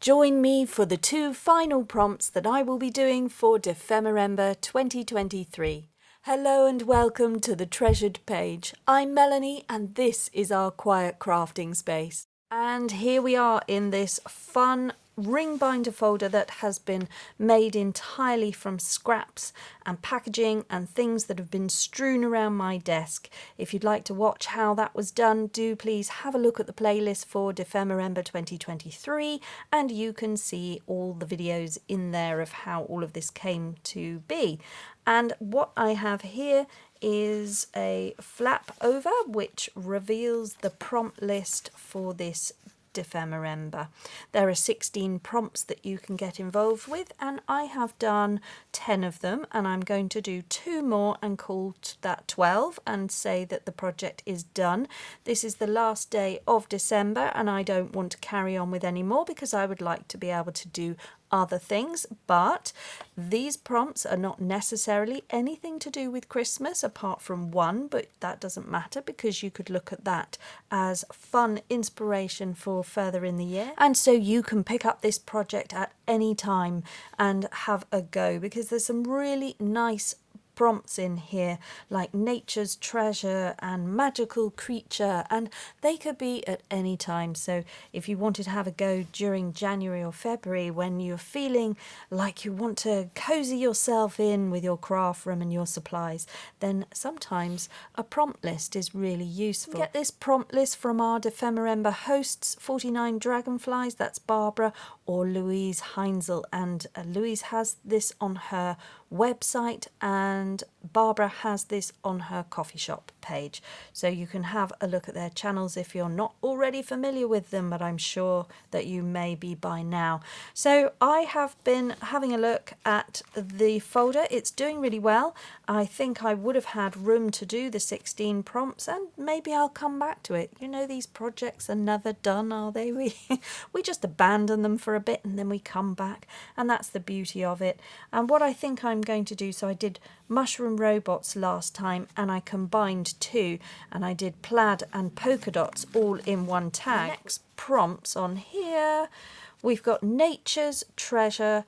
Join me for the 2 final prompts that I will be doing for Defemerember 2023. Hello and welcome to the Treasured Page. I'm Melanie and this is our quiet crafting space. And here we are in this fun ring binder folder that has been made entirely from scraps and packaging and things that have been strewn around my desk. If you'd like to watch how that was done, do please have a look at the playlist for Defemerember 2023 and you can see all the videos in there of how all of this came to be. And what I have here is a flap over which reveals the prompt list for this Defemerember. There are 16 prompts that you can get involved with and I have done 10 of them and I'm going to do 2 more and call that 12 and say that the project is done. This is the last day of December and I don't want to carry on with any more because I would like to be able to do other things, but these prompts are not necessarily anything to do with Christmas apart from one, but that doesn't matter because you could look at that as fun inspiration for further in the year. And so you can pick up this project at any time and have a go because there's some really nice prompts in here like nature's treasure and magical creature, and they could be at any time. So if you wanted to have a go during January or February when you're feeling like you want to cozy yourself in with your craft room and your supplies, then sometimes a prompt list is really useful. Get this prompt list from our Defemerember hosts, 49 Dragonflies, that's Barbara or Louise Heinzel, and Louise has this on her website and Barbara has this on her coffee shop page, so you can have a look at their channels if you're not already familiar with them, but I'm sure that you may be by now. So I have been having a look at the folder. It's doing really well. I think I would have had room to do the 16 prompts and maybe I'll come back to it. You know, these projects are never done, are they? We just abandon them for a bit and then we come back, and that's the beauty of it. And what I think I'm going to do, so I did mushroom robots last time and I combined 2 and I did plaid and polka dots all in one tag. The next prompts on here, we've got nature's treasure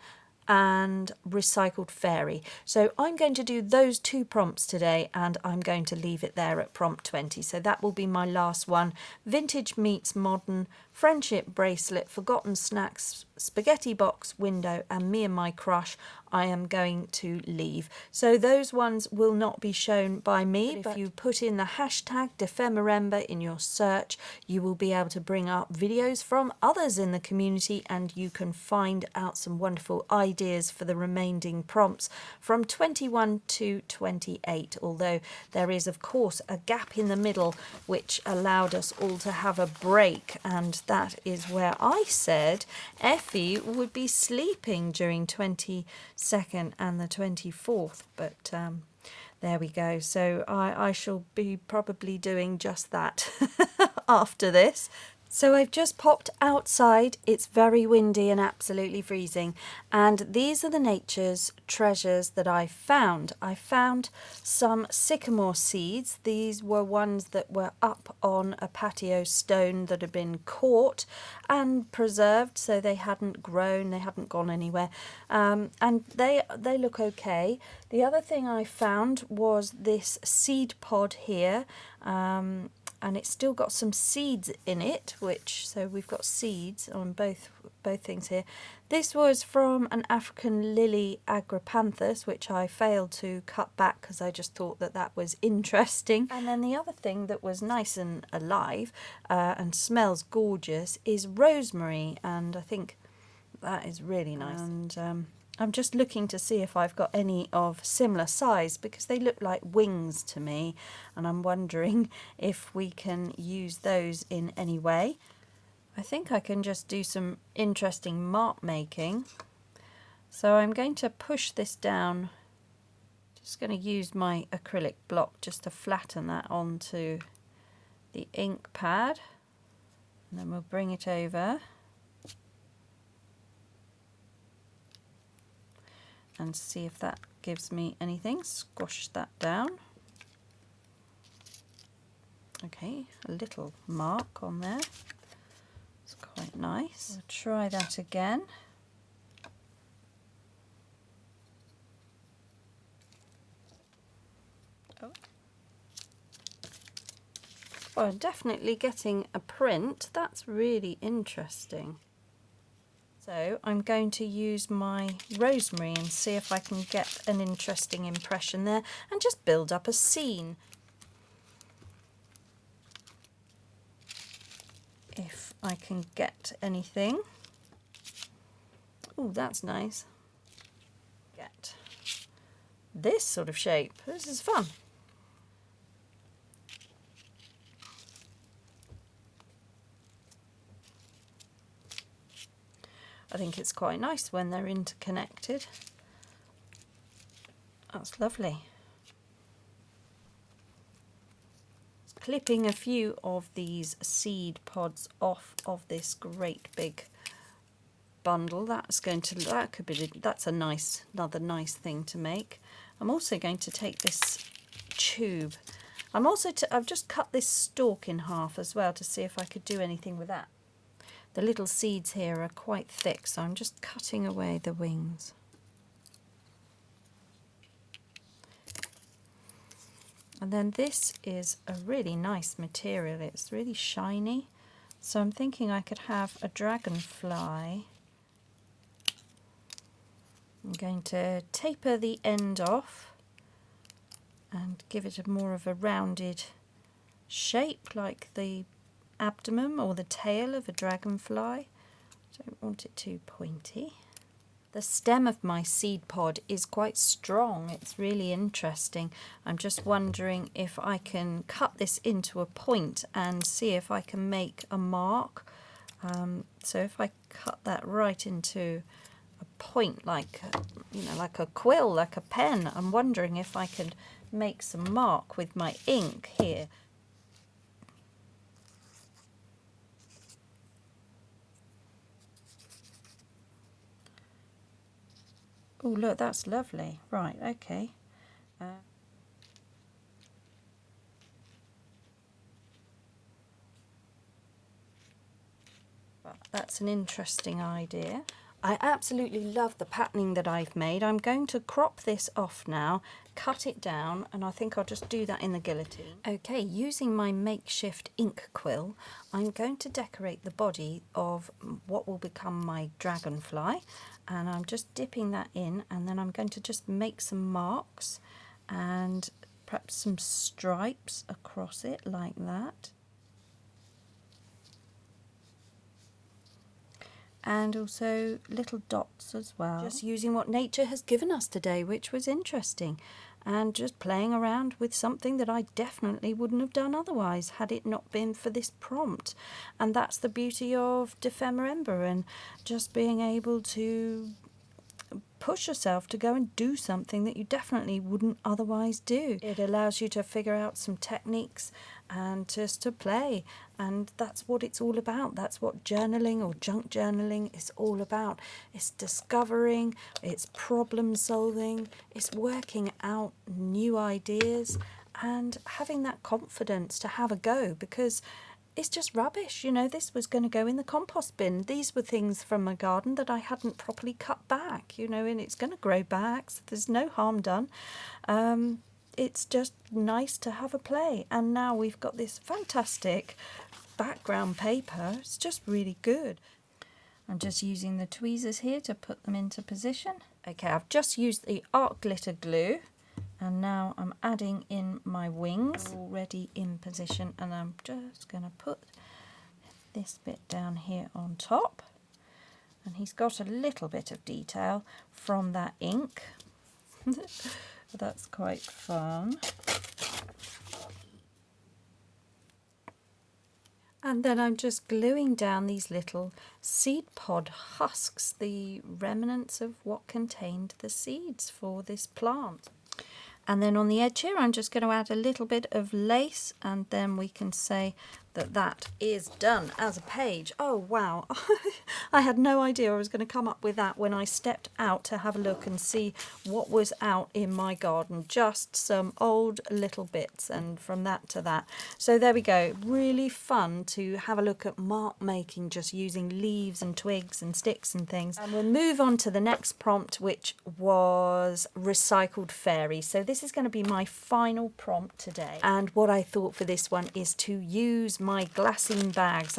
and recycled fairy. So I'm going to do those 2 prompts today and I'm going to leave it there at prompt 20. So that will be my last one. Vintage meets modern, friendship bracelet, forgotten snacks, spaghetti box, window, and me and my crush I am going to leave. So those ones will not be shown by me, but if you put in the hashtag Defemerember in your search, you will be able to bring up videos from others in the community and you can find out some wonderful ideas for the remaining prompts from 21 to 28, although there is of course a gap in the middle which allowed us all to have a break, and that is where I said Effie would be sleeping during 22nd and the 24th, but there we go. So I shall be probably doing just that after this. So I've just popped outside. It's very windy and absolutely freezing, and these are the nature's treasures that I found. I found some sycamore seeds. These were ones that were up on a patio stone that had been caught and preserved, so they hadn't grown, they hadn't gone anywhere, and they look okay. The other thing I found was this seed pod here, and it's still got some seeds in it, so we've got seeds on both things here. This was from an African lily agripanthus, which I failed to cut back because I just thought that was interesting. And then the other thing that was nice and alive and smells gorgeous is rosemary, and I think that is really nice. And I'm just looking to see if I've got any of similar size because they look like wings to me, and I'm wondering if we can use those in any way. I think I can just do some interesting mark making. So I'm going to push this down. Just going to use my acrylic block just to flatten that onto the ink pad, and then we'll bring it over and see if that gives me anything. Squash that down. Okay, a little mark on there. Let's quite nice. We'll try that again. Well, definitely getting a print. That's really interesting. So I'm going to use my rosemary and see if I can get an interesting impression there and just build up a scene. If I can get anything. Oh, that's nice. Get this sort of shape. This is fun. I think it's quite nice when they're interconnected. That's lovely. Clipping a few of these seed pods off of this great big bundle. That's another nice thing to make. I'm also going to take this tube. I've just cut this stalk in half as well to see if I could do anything with that. The little seeds here are quite thick, so I'm just cutting away the wings. And then this is a really nice material. It's really shiny. So I'm thinking I could have a dragonfly. I'm going to taper the end off and give it more of a rounded shape like the abdomen or the tail of a dragonfly. Don't want it too pointy. The stem of my seed pod is quite strong. It's really interesting. I'm just wondering if I can cut this into a point and see if I can make a mark. So if I cut that right into a point, like like a quill, like a pen, I'm wondering if I could make some mark with my ink here. Oh, look, that's lovely. Right, okay. That's an interesting idea. I absolutely love the patterning that I've made. I'm going to crop this off now, cut it down, and I think I'll just do that in the guillotine. Okay, using my makeshift ink quill, I'm going to decorate the body of what will become my dragonfly, and I'm just dipping that in, and then I'm going to just make some marks and perhaps some stripes across it like that. And also little dots as well. Just using what nature has given us today, which was interesting, and just playing around with something that I definitely wouldn't have done otherwise had it not been for this prompt. And that's the beauty of Defemorember, and just being able to push yourself to go and do something that you definitely wouldn't otherwise do. It allows you to figure out some techniques and just to play, and that's what it's all about. That's what journaling or junk journaling is all about. It's discovering, it's problem solving, it's working out new ideas and having that confidence to have a go, because it's just rubbish. This was going to go in the compost bin. These were things from my garden that I hadn't properly cut back, and it's going to grow back, so there's no harm done. It's just nice to have a play. And now we've got this fantastic background paper. It's just really good. I'm just using the tweezers here to put them into position. Okay, I've just used the art glitter glue. And now I'm adding in my wings, already in position, and I'm just going to put this bit down here on top. And he's got a little bit of detail from that ink. That's quite fun. And then I'm just gluing down these little seed pod husks, the remnants of what contained the seeds for this plant. And then on the edge here, I'm just going to add a little bit of lace, and then we can say that is done as a page. Oh wow, I had no idea I was going to come up with that when I stepped out to have a look and see what was out in my garden. Just some old little bits, and from that to that. So there we go, really fun to have a look at mark making just using leaves and twigs and sticks and things. And we'll move on to the next prompt, which was recycled fairy. So this is going to be my final prompt today, and what I thought for this one is to use my glassine bags.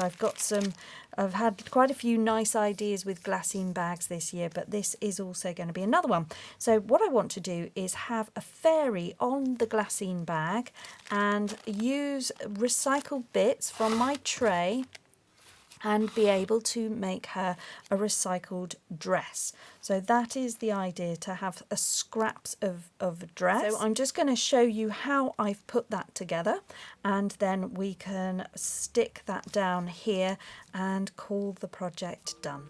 I've had quite a few nice ideas with glassine bags this year, but this is also going to be another one. So what I want to do is have a fairy on the glassine bag and use recycled bits from my tray and be able to make her a recycled dress. So that is the idea, to have a scraps of a dress. So I'm just going to show you how I've put that together, and then we can stick that down here and call the project done.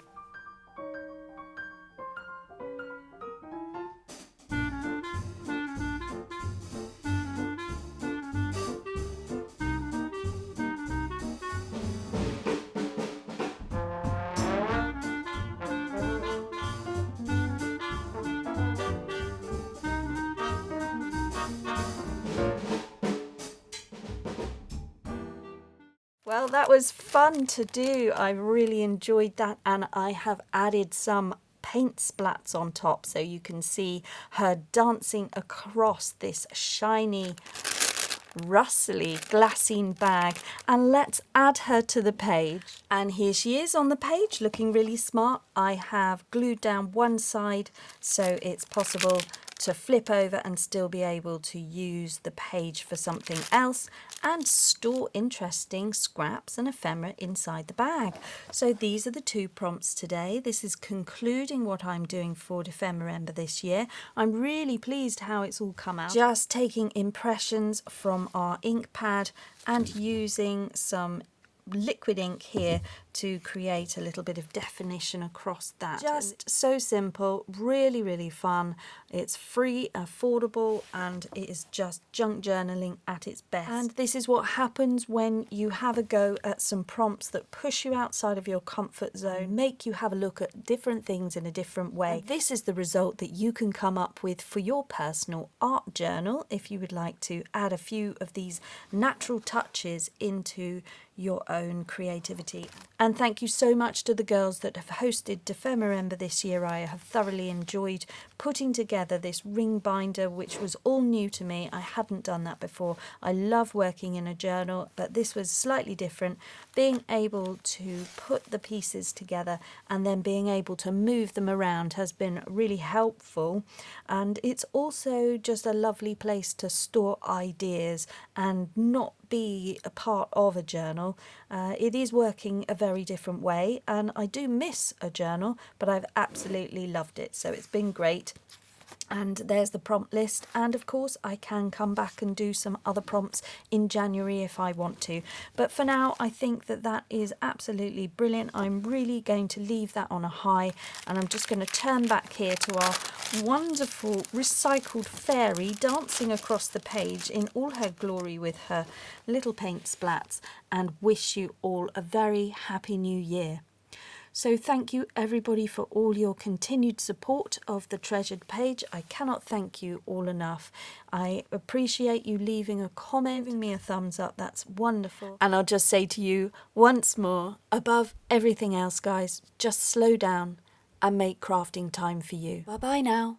Well, that was fun to do. I really enjoyed that, and I have added some paint splats on top so you can see her dancing across this shiny, rustly glassine bag. And let's add her to the page. And here she is on the page, looking really smart. I have glued down one side so it's possible to flip over and still be able to use the page for something else and store interesting scraps and ephemera inside the bag. So these are the two prompts today. This is concluding what I'm doing for Defemerember this year. I'm really pleased how it's all come out. Just taking impressions from our ink pad and using some liquid ink here to create a little bit of definition across that. Just so simple, really, really fun. It's free, affordable, and it is just junk journaling at its best. And this is what happens when you have a go at some prompts that push you outside of your comfort zone, make you have a look at different things in a different way. And this is the result that you can come up with for your personal art journal if you would like to add a few of these natural touches into your own creativity. And thank you so much to the girls that have hosted Defemerember this year. I have thoroughly enjoyed putting together this ring binder, which was all new to me. I hadn't done that before. I love working in a journal, but this was slightly different. Being able to put the pieces together and then being able to move them around has been really helpful. And it's also just a lovely place to store ideas and not be a part of a journal. It is working a very different way, and I do miss a journal, but I've absolutely loved it, so it's been great. And there's the prompt list, and of course I can come back and do some other prompts in January if I want to, but for now I think that that is absolutely brilliant. I'm really going to leave that on a high, and I'm just going to turn back here to our wonderful recycled fairy dancing across the page in all her glory with her little paint splats, and wish you all a very happy new year. So thank you everybody for all your continued support of the Treasured Page. I cannot thank you all enough. I appreciate you leaving a comment, giving me a thumbs up. That's wonderful. And I'll just say to you once more, above everything else, guys, just slow down and make crafting time for you. Bye bye now.